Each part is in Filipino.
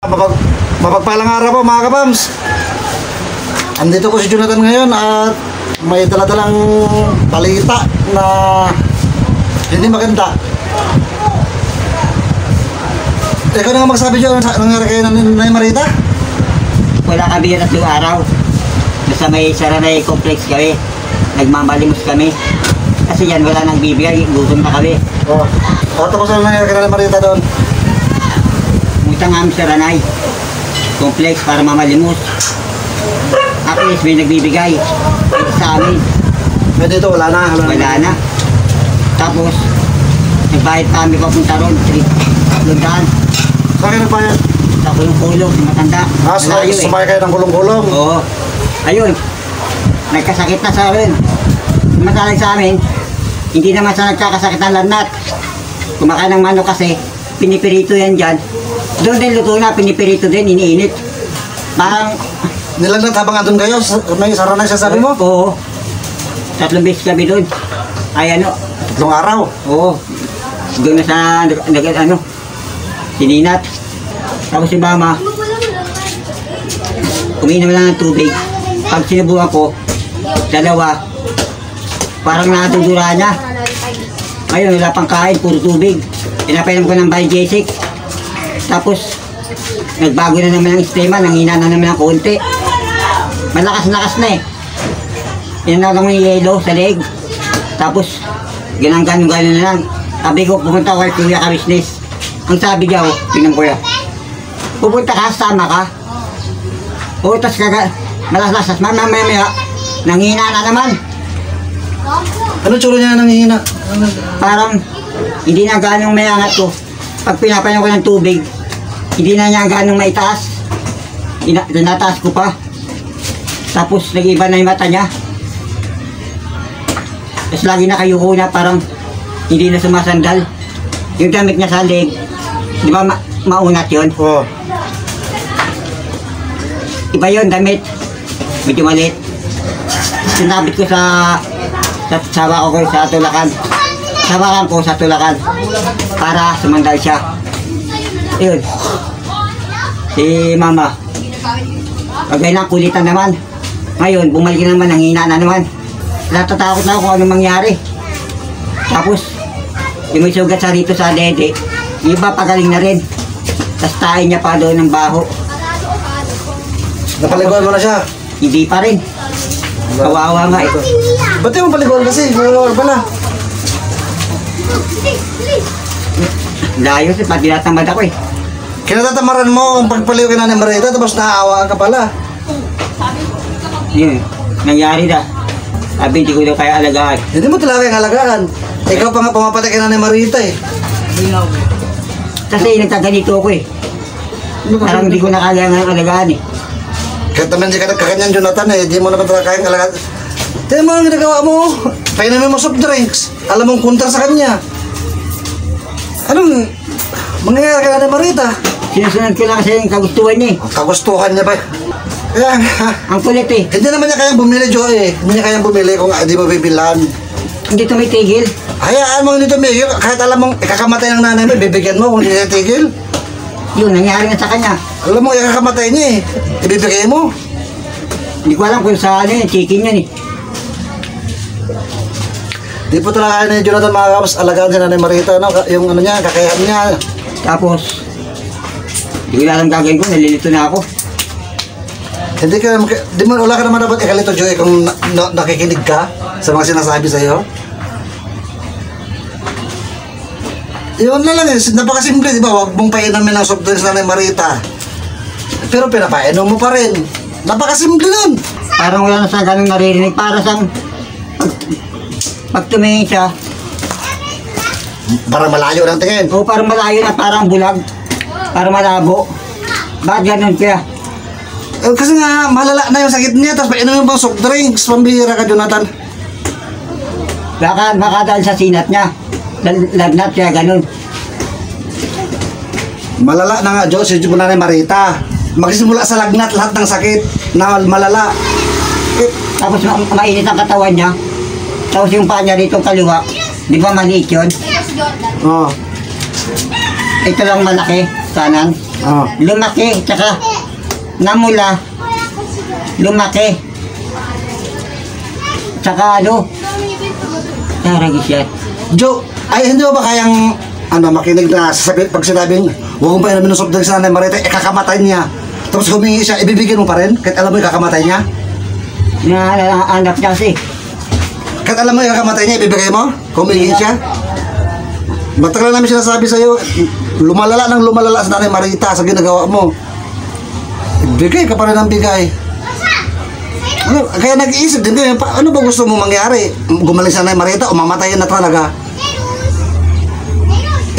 Mapagpalang araw po mga kabams. Andito ko si Jonathan ngayon at may daladalang balita na hindi maganda. Ikaw na nga magsabi dyan, nangyari kayo na Marita? Wala kami yan 3 araw. Basta may Saranay complex kami. Nagmamalimos kami. Kasi yan wala nang bibigay, gutom pa kami. Oo. Tapos ano nangyari kayo na Marita doon? Utang kami Saranay complex para mamalimos. At least may nagbibigay sa amin. Pero dito wala na. Wala na. Tapos nagbayad kami papunta ron, 3 daan. Saan kayo nagbayad? Sa kulong-kulong, matanda. Sumay kayo ng kulong-kulong? Oo. Ayun, nagkasakit na sa amin. Matalag sa amin, hindi naman sa nagkakasakit ng lanat. Kumakain ng manok kasi, pinipirito yan dyan. Doon din luto na, pinipirito din, iniinit. Parang... Nilagnat habang andun kayo? May Saranay sasabi mo? Oo. 3 beses kami doon. Ay ano? 3 araw? Oo. Doon na sa, sininat. Tapos si mama, uminom lang ng tubig. Pag sinubukan ko, 2, parang natudura niya. Ayun, wala pang kain, puro tubig. Pinapainom ko ng Biogesic. Tapos, nagbago na naman ang sistema, nanghina na naman ng konti. Malakas-lakas na eh. Inanagang ng yelo sa leg. Tapos, gano'n na lang. Sabi ko, pumunta ko kay Kuya ka business. Ang sabi niya, tingnan ko yan. Pupunta ka, sama ka. O, tas malas-lasas, mamaya, nanghina na naman. Ano tsura niya nanghihina? Parang, hindi na ganong may angat ko. Pag pinapain ko ng tubig, hindi na niya ganong maitaas. Tinataas ko pa. Tapos, nag-iba na yung mata niya. Tapos, lagi na kayuko na parang hindi na sumasandal. Yung damit niya sa leg, di ba maunat yun? Oo. Iba yun, damit. Medyo maliit. Sinabit ko sa sawa ko sa tulakan. Sawakan ko sa tulakan. Para sumandal siya. Yun. Si mama. Pagay na kulitan naman. Ngayon, bumalik naman, nanghina na naman. Natatakot na ako kung anong mangyari. Tapos, yung may sugat sa rito sa dede, yung iba pagaling na rin. Tapos tayo niya pa doon ng baho. Napaliguan mo na siya? Hindi pa rin. Kawawa nga ito. Ba't yung paliguan kasi? Kawawa pala. Layo siya, pati natamad ako eh. Kinatatamaran mo kung pagpaliw ka na ni Marita, tapos naaawaan ka pala. Yun, nangyari na. Sabi, hindi ko daw kaya alagaan. Hindi mo talaga yung alagaan. Ikaw pa nga pumapatay ka na ni Marita eh. Kasi nagkaganito ako eh. Parang hindi ko na kaya nga alagaan eh. Kahit naman di ka nagkakanyan, Jonathan eh, di mo naman talaga kayang alagaan. Tignan mo ang ginagawa mo. Painumin mo soft drinks. Alam mong kontra sa kanya. Anong mangyayari ka na ni Marita? Sinusunod ko lang kasi yung kagustuhan niya eh. Ang kagustuhan niya ba? Kaya Ang kulit eh. hindi naman niya kayang bumili, Joy eh. Hindi niya kayang bumili kung hindi mo bibilan. Hindi tumitigil. Hayaan mo nito, Miguel. Kahit alam mong ikakamatay ng nanay mo, bibigyan mo kung hindi niya tigil. Yun, nangyari na sa kanya. Alam mo, ikakamatay niya eh. Ibibigay mo. Hindi ko alam kung saan yun, chicken yan eh. Di po talaga kaya ni Jonathan mga kapas, alagaan si Nanay Marita, no? Yung ano niya, kakayahan niya. Tapos, hindi ko alam gagawin ko, nalilito na ako. Hindi ka, di mo, wala ka naman dapat ikalito, Joy, kung nakikinig ka sa mga sinasabi sa'yo. Yun na lang eh, napakasimple, di ba? Huwag mong painumin ng soft drinks Nanay Marita. Pero pinapainom mo pa rin. Napakasimple nun. Parang wala na sa ganun naririnig. Para sa pag tumingin siya, Parang malayo ng tingin. o parang malayo na, parang bulag. Parang malabo. Bakit ganun kaya? Kasi nga, malala na yung sakit niya, tapos painumin mo soft drinks, pambihira ka, Jonathan. Baka dahil sa sinat niya. Lagnat siya, ganun. Malala na nga, Diyos, yung Nanay Marita. Magsimula sa lagnat lahat ng sakit na malala. Tapos mainit ang katawan niya. Tapos yung paa niya dito kaliwa, di ba maliit yun? Oo. Ito lang malaki, kanan. Oh. Lumaki, tsaka namula, lumaki. Tsaka ano, taragis yan. Joe, ay hindi mo ba kayang makinig na pag sinabing huwag mong painumin ng soft drinks sa Nanay Marita, ikakamatay niya. Tapos humingi siya, ibibigyan mo pa rin? Kahit alam mo ikakamatay niya? Anak niya kasi. Kahit alam mo ikakamatay niya, ibibigay mo? Humingi siya? Matagal namin sinasabi sa'yo, lumalala ng lumalala sa Nanay Marita sa ginagawa mo. Bigay ka pa rin ng bigay. Kaya nag-iisip din kayo, ano ba gusto mo mangyari? Gumaling sa Nanay Marita o mamatayin na talaga?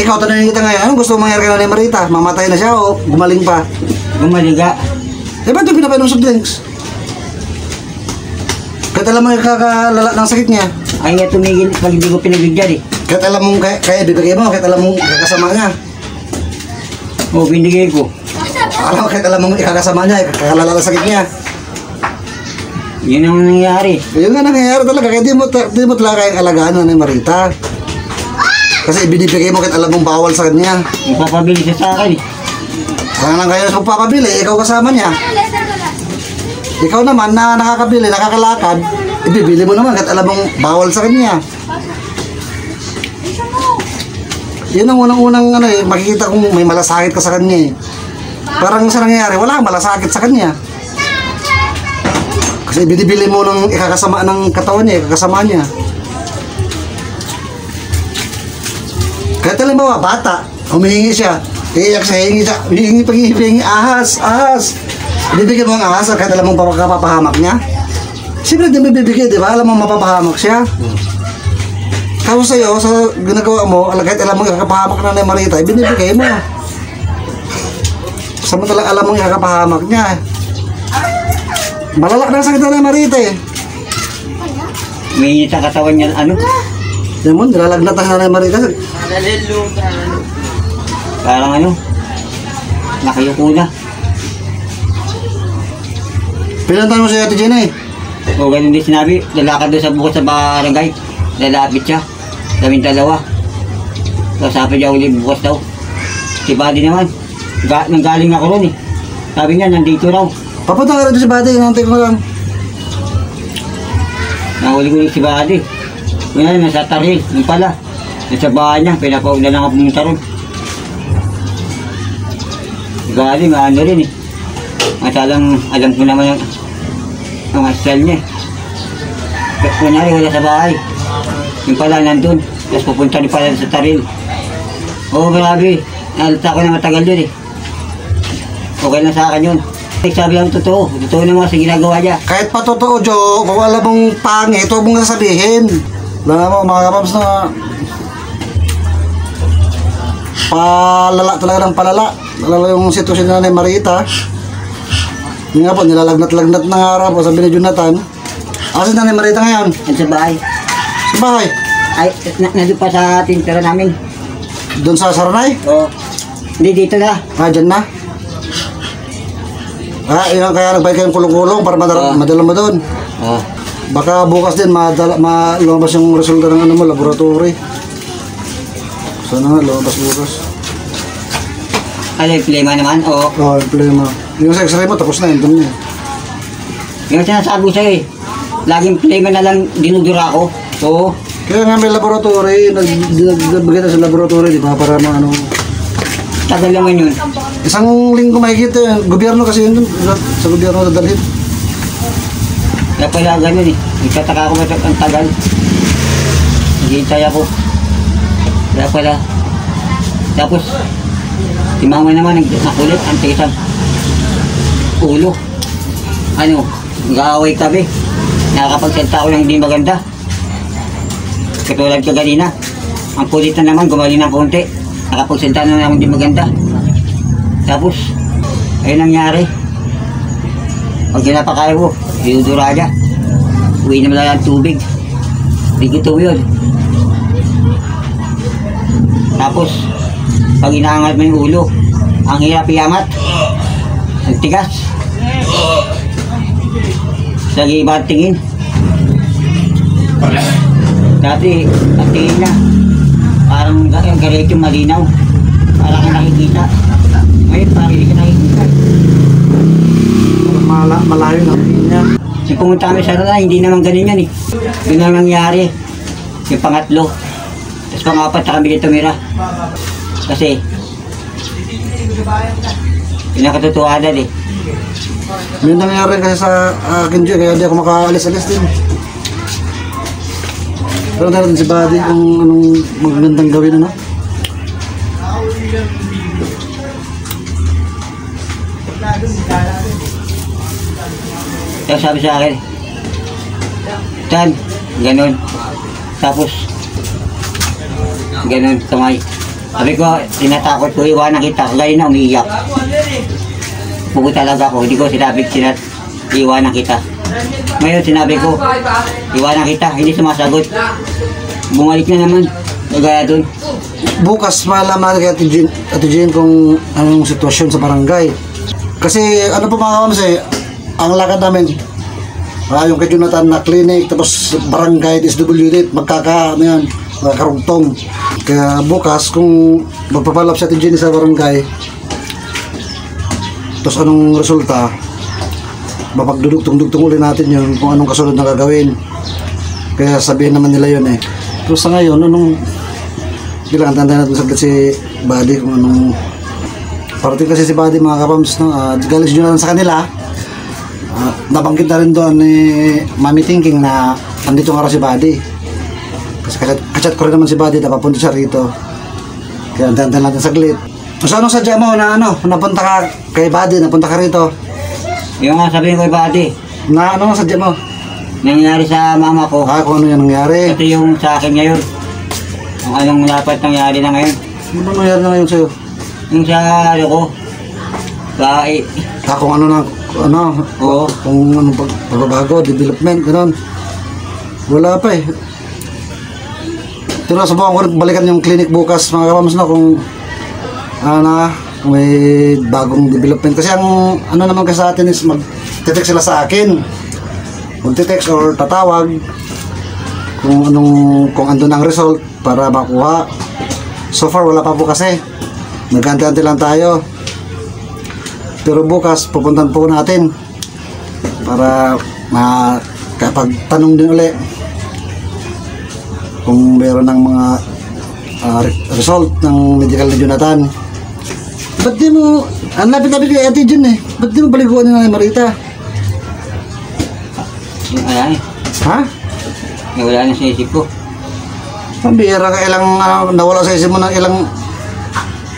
Ikaw, tanongin kita ngayon, ano gusto mo mangyari kay Nanay Marita? Mamatay na siya o gumaling pa? Gumaling ka. Eh, ba't yung pinapainom soft drinks? Kahit alam mo yung kakalala ng sakit niya. Ay nga tumigil pag hindi ko pinagbigyan eh. Kahit alam mong kaya bibigay mo, kahit alam mong kakasama niya. Oo, binigay ko. Alam mo, kahit alam mong ikakasama niya, kakalala ng sakit niya. Yun ang nangyayari. Yun nga nangyayari talaga, kaya di mo talaga kayang alagaan ng Nanay Marita. Kasi ibinibigay mo kahit alam mong bawal sa kanya. Magpapabili siya sa akin eh. Kaya nang kayo sa pagpapabili, ikaw kasama niya. Ikaw naman na nakakabili, nakakalakad, ibibili mo naman kahit alam mong bawal sa kanya. Yun ang unang-unang makikita kung may malasakit ka sa kanya eh. Parang sa nangyayari, wala kang malasakit sa kanya. Kasi binibili mo ng ikakasama ng katawan niya, ikakasama niya. Kahit halimbawa, bata, humihingi siya, iiyak siya, hihingi, ahas. Bibigyan mo ang ahas kahit alam mong papahamak niya. Siyempre din bibigyan, di ba? Alam mong mapapahamak siya. Tapos sa'yo, sa ginagawa mo, kahit alam mong ikakapahamak na Nanay Marita, binibigay mo. Samantalang alam mong ikakapahamak niya. Malalak na sakit na Nanay Marita eh. May sa katawan niya, ano? Yan mo, nilalagnat ang Nanay Marita. Parang ano, nakayuko na. Pinantan mo si Ate Jenny. O ganun din sinabi, lalakad doon sa bukod sa barangay. Lalapit siya, kaming dalawa. Kasabi niya ulit bukas daw. Si Buddy naman, nanggaling ako ron eh. Sabi niya, nandito raw. Papunta ka rin si Buddy, inantay ko lang. Nahuli ko si Buddy. Ngayon, nasa taril, yung pala. Nasa bahay niya, pinapaog na lang ako pumunta ron. Si Buddy, maano rin eh. Masalang alam ko naman ang style niya. Kunyari, wala sa bahay. Yung pala nandun, tapos pupunta rin pala sa taril. Oo, grabe. Nalata ko na matagal yun eh. Okay na sa akin yun. Sabi lang totoo naman sa ginagawa niya. Kahit pa totoo, Joe, kung alam mong pangit, huwag mong sasabihin. Alam mo, mga kapams na palala talaga ng palala. Palala yung sitwasyon na Nanay Marita. Yun nga po, nilalagnat-lagnat na nga araw po, sabi ni Jonathan. Kasi Nanay Marita ngayon? At sa bahay. Sa bahay? Ay, nandun pa sa tintera namin. Doon sa Saranay? Oo. Hindi, dito na. Dyan na? Yun kaya nagbayad kayong kulong-kulong para madala mo doon. Oo. Baka bukas din lumabas yung resulta ng laboratory. Sana nga, lumabas bukas. Ano yung plema naman? Oo. Oo, yung plema. Yung sa x-ray mo, tapos na yun, doon niya. Yung sinasabi ko sa'yo eh. Laging plema na lang dinudura ko. Oo. Kaya nga may laboratory, nagbigay na sa laboratory, di ba? Para ano. Tagal naman yun. Isang linggo makikita yun. Gobyerno kasi yun, sa gobyerno dadalhin. Kaya pala ganun eh. Nagtataka ako ba't ang tagal. Naghihintay ako. Kaya pala. Tapos, si mama naman nakulit ang tisang ulo. Ano, nag-aaway kami. Nakakapagsalita ako ng hindi maganda. Katulad ka ganina. Ang kulit na naman, gumaling ng konti. Nakapagsalita na naman hindi maganda. Tapos, ayun nangyari. Pag ginapakaya ko, dinudura niya. Uwi naman lang ang tubig. Hindi ko tuwid. Tapos, pag inaangat mo yung ulo, ang hirap iangat. Ang tigas. Sa iba tingin. Dati, ang tingin niya, parang galit yung malinaw. Parang nakikita. Ngayon, parang hindi ka nakikita. Malayo na niya. Yung pumunta kami sa Rana, hindi naman ganun yan eh. Yun ang nangyari. Yung pangatlo. Tapos pang-apat na kami dito tumira. Kasi, yun ang katotohanan eh. May nangyari kasi sa akin dyan, kaya di ako makaalis-alis din. Pero natin si Buddy kung anong magandang gawin, ano? Kaya sabi sa akin, Tan, ganun. Tapos, ganun, kamay. Sabi ko, tinatakot ko, iwanan kita. Kagaya na, umiiyak. Pugo talaga ako, hindi ko sinabi iwanan kita. Ngayon sinabi ko, iwanan kita, hindi sumasagot. Bumalik na naman, kagaya dun. Bukas malaman kay Ate Jean kung anong sitwasyon sa barangay. Kasi ano po mga kamas eh, ang lakad namin, yung kay Jonathan na clinic, tapos barangay, SWD, magkakarugtong. Kaya bukas kung magpapalap si Ate Jean sa barangay, tapos anong resulta, mapagdudugtong-dugtong ulit natin yun kung anong kasunod na gagawin. Kaya sabihin naman nila yun eh. Pero sa ngayon, anong bilang tanda natin saglit si Buddy kung anong parating kasi si Buddy mga kapams, no? Galis nyo na sa kanila. Nabanggit na rin doon ni Mami Thinking na andito nga raw si Buddy. Kasi kachat ko rin naman si Buddy na papunta siya rito. Kaya tanda natin saglit. So anong sadya mo na ano, napunta ka kay Buddy, napunta ka rito? Yung nga sabihin ko kay Buddy, Na ano ang sadya mo? nangyari sa mama ko. Kung ano yan nangyari? Ito yung sa akin ngayon. Kung anong dapat nangyari na ngayon. Ano nangyari na ngayon sa'yo? Yung sa ano ko, Kung ano na, oo. kung ano pagbabago, development, gano'n. Wala pa eh. Pero subukan ko rin balikan yung clinic bukas mga kapams na kung kung may bagong development. Kasi ang ano naman kasi sa atin is mag-text sila sa akin. Mag-text or tatawag kung andun ang result para makuha. So far wala pa po kasi. Nag-ante-ante lang tayo. Pero bukas pupuntan po natin para makapagtanong din ulit kung meron ng mga result ng medical ni Jonathan. Ba't di mo, ang lapit-lapit kay Ate Jun eh, ba't di mo baliguan ni Nanay Marita? Wala eh. Ha? Wala na sa isip ko. Ang bihira ka ilang nawala sa isip mo ng ilang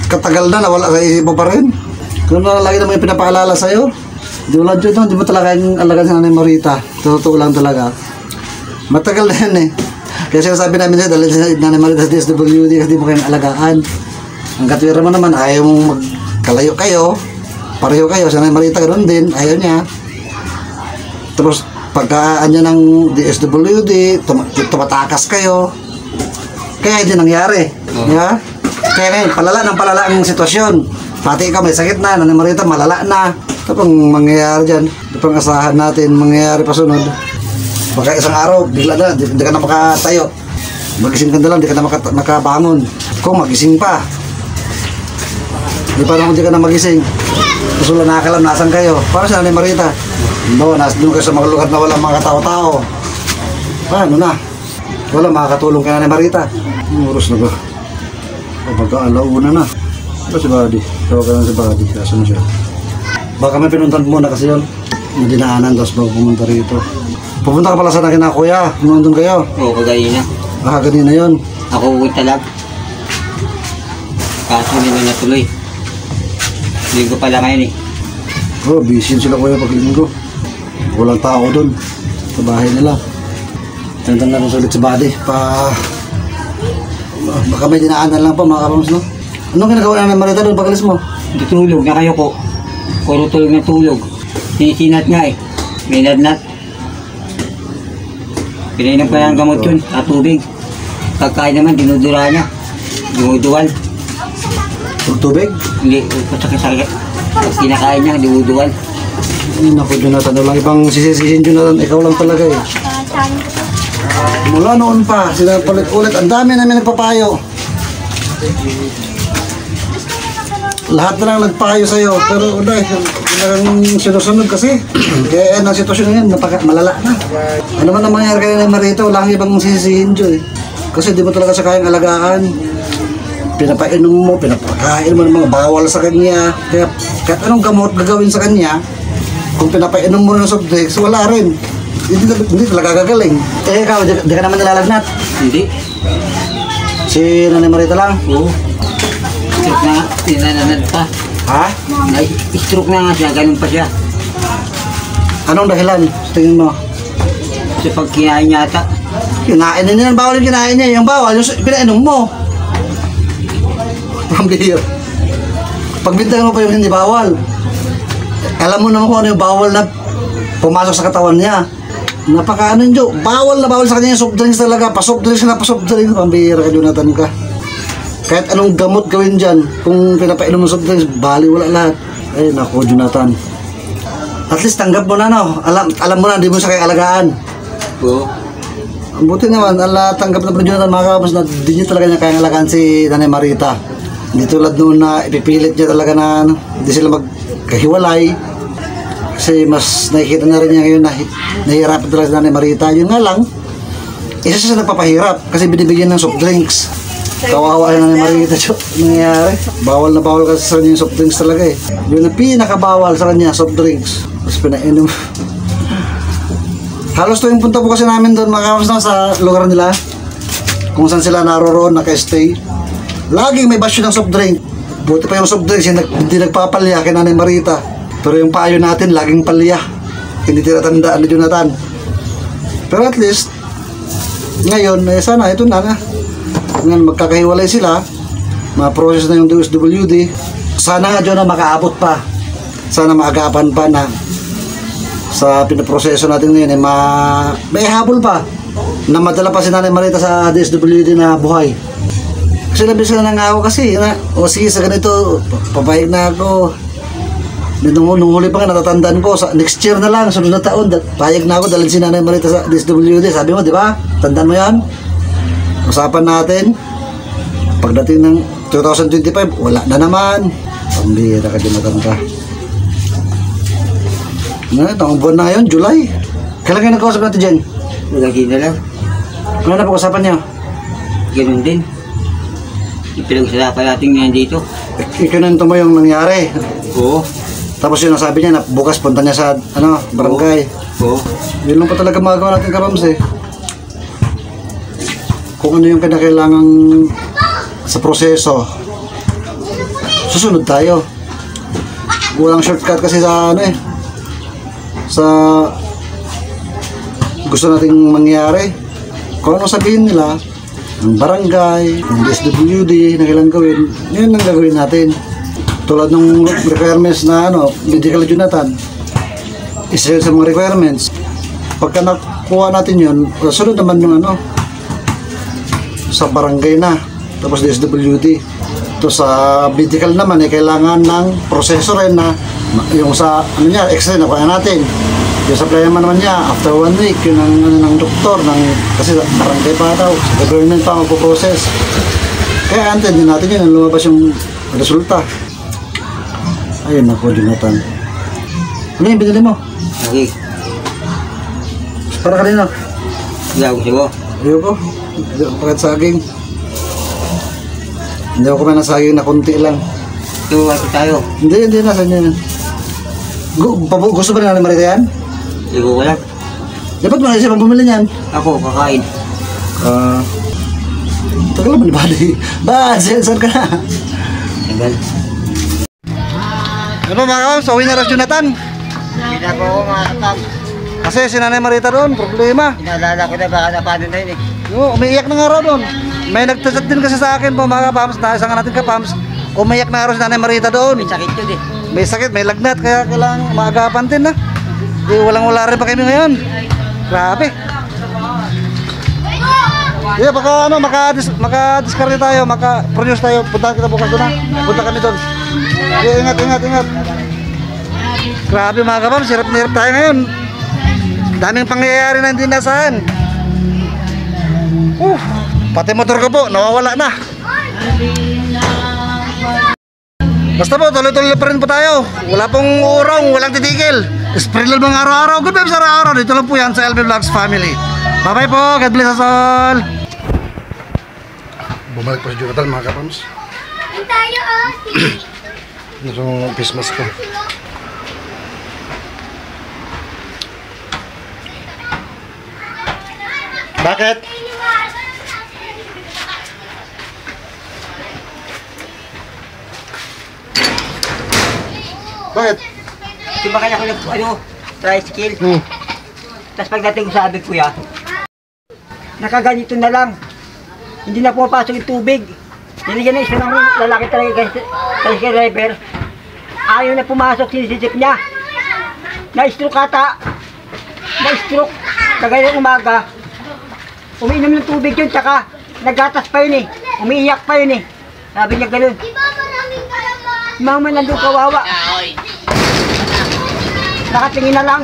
katagal na nawala sa isip mo pa rin. Kung lagi naman yung pinapaalala sa'yo, di mo lang dyan, di mo talaga yung alagaan si Nanay Marita. Totoo lang talaga. Matagal na yan eh. Kaya sinasabi namin sa'yo, dahil si Nanay Marita sa DSWD kasi di mo kayong alagaan. Ang katwira mo naman, ayaw mong magkalayo kayo, pareho kayo, si Nanay Marita ganoon din, ayaw niya. Tapos pagkaan niya ng DSWD, tumatakas kayo. Kaya hindi nangyari. Yeah? Kaya ngayon, palala ang sitwasyon. Pati ikaw may sakit na, Nanay Marita malala na. Ito pang mangyayari dyan, ito pang asahan natin, mangyayari pa sunod. Baka isang araw, bigla na, hindi ka na makatayo. Magising ka na lang, hindi ka na makabangon. Kung magising pa, di pa naman di ka na magising. Tapos wala nakakalam, nasan kayo? Para sa Nanay Marita. Bawa, doon kayo sa mga lugar na walang mga tao-tao. Paano na? Wala makakatulong kay Nanay Marita. Oras na ba? Pagka-alauna na. Ito si Buddy. Tawag ka na si Buddy. Kaso na siya. Baka may pinuntan muna kasi yun. May dinaanan, tapos bago pumunta rito. Pupunta ka pala sa akin na kuya. Nandun kayo. Oo, kagaya na. Ganina yun. Ako uwit lang. Kaso hindi na natuloy. Linggo pala ngayon eh. Busy sila kuya pag linggo. Walang tao dun. Sa bahay nila. Tantan na rin ulit si Buddy. Baka may dinaanan lang pa mga kapams, no? Anong ginagawa na ng Marita doon pag alis mo? Tutulog na kayo ko. Puro tulog na tulog. Sinisinat nga eh. May nadnat. Pinainom pa ng gamot yun at tubig. Pagkain naman, dinudura niya. Dumuduwal. Tubig? Hindi, sakit-sakit. Pag kinakain niya, dinuduwal. Naku, Jonathan, walang ibang sisisin Jonathan. Ikaw lang talaga eh. Mula noon pa, sila ulit-ulit. Ang dami namin nagpapayo. lahat na lang nagpayo sa'yo, pero wala eh, talagang sinusunod kasi. Kaya ang sitwasyon ngayon, malala na. Ano man ang mangyari kayo na Marita, wala kang ibang sisisihin dyan eh. Kasi di mo talaga siya kayang alagaan. Pinapainom mo, pinapakain mo ng mga bawal sa kanya. Kaya kahit anong gamot gagawin sa kanya, kung pinapainom mo ng soft drinks, wala rin. Hindi talaga gagaling. Eh ikaw, di ka naman nilalagnat? Hindi. Si Nanay Marita lang? Oo. Stroke na nga, tinananad pa. Ha? Ay, stroke na nga siya, ganun pa siya. Anong dahilan? Tingin mo? Kasi pag kinain niya ata, Kinain na niya, bawal yung kinain niya. Yung bawal, yung pinainom mo. Pambihir. Pagbintangan mo pa yung hindi bawal. Alam mo naman kung ano yung bawal na pumasok sa katawan niya. Napaka ano yun, bawal na bawal sa kanya yung soft drinks talaga. Pa-soft drinks na pa-soft drinks. Pambihir ka, Jonathan ka. Kahit anong gamot gawin dyan, kung pinapainom mo soft drinks, bali wala lahat. Ay, naku, Jonathan. At least tanggap mo na, no? Alam mo na, hindi mo siya kaya alagaan. oo. Ang buti naman, tanggap na pa Jonathan, mga kapos, na di niya talaga niya kaya alagaan si Nanay Marita. Hindi tulad noon na ipipilit niya talaga na hindi sila magkahiwalay. Kasi mas nakikita na rin niya ngayon na nahihirapan talaga si Nanay Marita. Yun nga lang, isa siya sa nagpapahirap kasi binibigyan ng soft drinks. Kawawa na Nanay Marita, nangyayari. Bawal na bawal kasi sa kanya yung soft drinks talaga eh. Yun ang pinakabawal sa kanya, soft drinks. Tapos pinainom. Halos to yung punta po kasi namin doon, mga kapos na sa lugar nila. Kung saan sila naroroon, naka-stay. Laging may basyo ng soft drink. Buti pa yung soft drinks, hindi nagpapalya kay Nanay Marita. Pero yung payo natin, laging palya. Hindi tinatandaan ni Jonathan. Pero at least, ngayon, sana, ito na. Ngayon, magkakahiwalay sila. Ma-process na yung DSWD. Sana nga, Jonah, makaabot pa. Sana maagapan pa na sa pinaproseso natin ngayon, may habol pa. Na madala pa si Nanay Marita sa DSWD na buhay. Kasi labis ka na ako kasi, o sige sa ganito, papayag na ako. Nung huli pa nga natatandaan ko, next year na lang, sunod na taon, payag na ako, dalhin si Nanay Marita sa DSWD. Sabi mo, di ba? Tandaan mo yan? Usapan natin. Pagdating ng 2025, wala na naman. Pambira ka, Jonathan ka. Itong buwan na ngayon, July. Kailan kayo nagkausap natin dyan? Lagi na lang. Ano na pag-usapan niyo? Ganun din. Ipinag-usapan natin ngayon dito. Ikinento mo yung nangyari. Oo. Tapos yun ang sabi niya na bukas punta niya sa barangay. Oo. Yun lang pa talaga magagawa natin, Karams eh. Kung ano yung kinakailangan sa proseso, susunod tayo. Walang shortcut kasi sa sa gusto nating mangyari. Kung ano sabihin nila, ang barangay, ang DSWD na kailangan gawin, yun ang gagawin natin. Tulad ng requirements na medical Jonathan, isa sa mga requirements. Pagka nakuha natin yun, sunod naman yung sa barangay na, tapos DSWD. Ito sa medical naman, kailangan ng proseso rin na yung sa x-ray na kuha natin. Yung supply naman niya, after 1 week, yun ng doktor, kasi barangay pa daw, sa government pa magpo-process. Kaya antin din natin yun, lumabas yung resulta. Ayun ako, Jonathan. Ano yung binili mo? Okay. Para kanina? Hindi ako siya ko. Ayoko. Hindi ako pakat saging. Hindi ako kumain ng saging na konti lang. Ito, tayo. Hindi na, sa inyo yan. Gusto ba na Marita yan? Hindi ko lang. Dapat mo naisip ang bumili niyan. Ako, kakain. Tagal naman ni Buddy. Saan ka na? Tagal. Ano mga kawas, uwi na rin Jonathan. Hindi na po ako mga kapag. Kasi si Nanay Marita doon, problema. Inaalala ko na baka napano na yun eh. Umiiyak na nga raw doon. May nagtasat din kasi sa akin po mga kapams, naisa nga natin kapams. Umiiyak na nga raw si Nanay Marita doon. May sakit yun eh. May sakit, may lagnat, kaya kailangan maagapan din na. Walang-wala rin pa kami ngayon. Grabe. Yeah, baka maka-discard tayo, maka-produce tayo. Punta kita bukas doon ha. Punta kami doon. Yeah, ingat. Grabe mga kapams, hirap na hirap tayo ngayon. Daming pangyayari na hindi nasahan. Pati motor ko po, nawawala na. Basta po, tuloy-tuloy pa rin po tayo. Wala pong urong, walang titigil. Spread lang mga araw-araw. Good vibes araw-araw. Dito lang po yan sa LB Vlogs Family. Bye-bye po. God bless us all. Bumalik po si Jonathan mga kapams. Tayo, oh. Ito yung face mask ko. Bakit? Bakit? Di ba kaya ako tricycle? Tapos pagdating ko sa abig kuya, nakaganito na lang. Hindi na pumapasok yung tubig. Niligyan na isa ng lalaki talaga tricycle driver. Ayaw na pumasok, sinisisip niya. Na-stroke ata. Na-stroke. Kagaya ng umaga. Umiinom ng tubig yun, tsaka naggatas pa yun eh. Umiiyak pa yun eh. Sabi niya ganun. Mama nandun kawawa. Nakatingin na lang.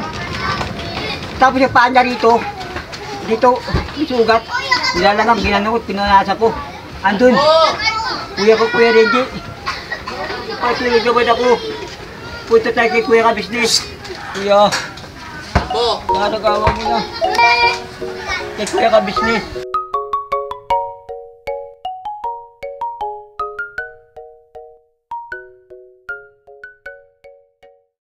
Tapos yung paa niya rito. Dito, sugat. Nilalangam, ginanukot, pinanasa ko. Andun. Kuya ko, Kuya Reggie. Ay, pinagabad ako. Punta tayo kay Kuya ka business. Kuya. Nakakagawa mo na. Kay Kuya ka business.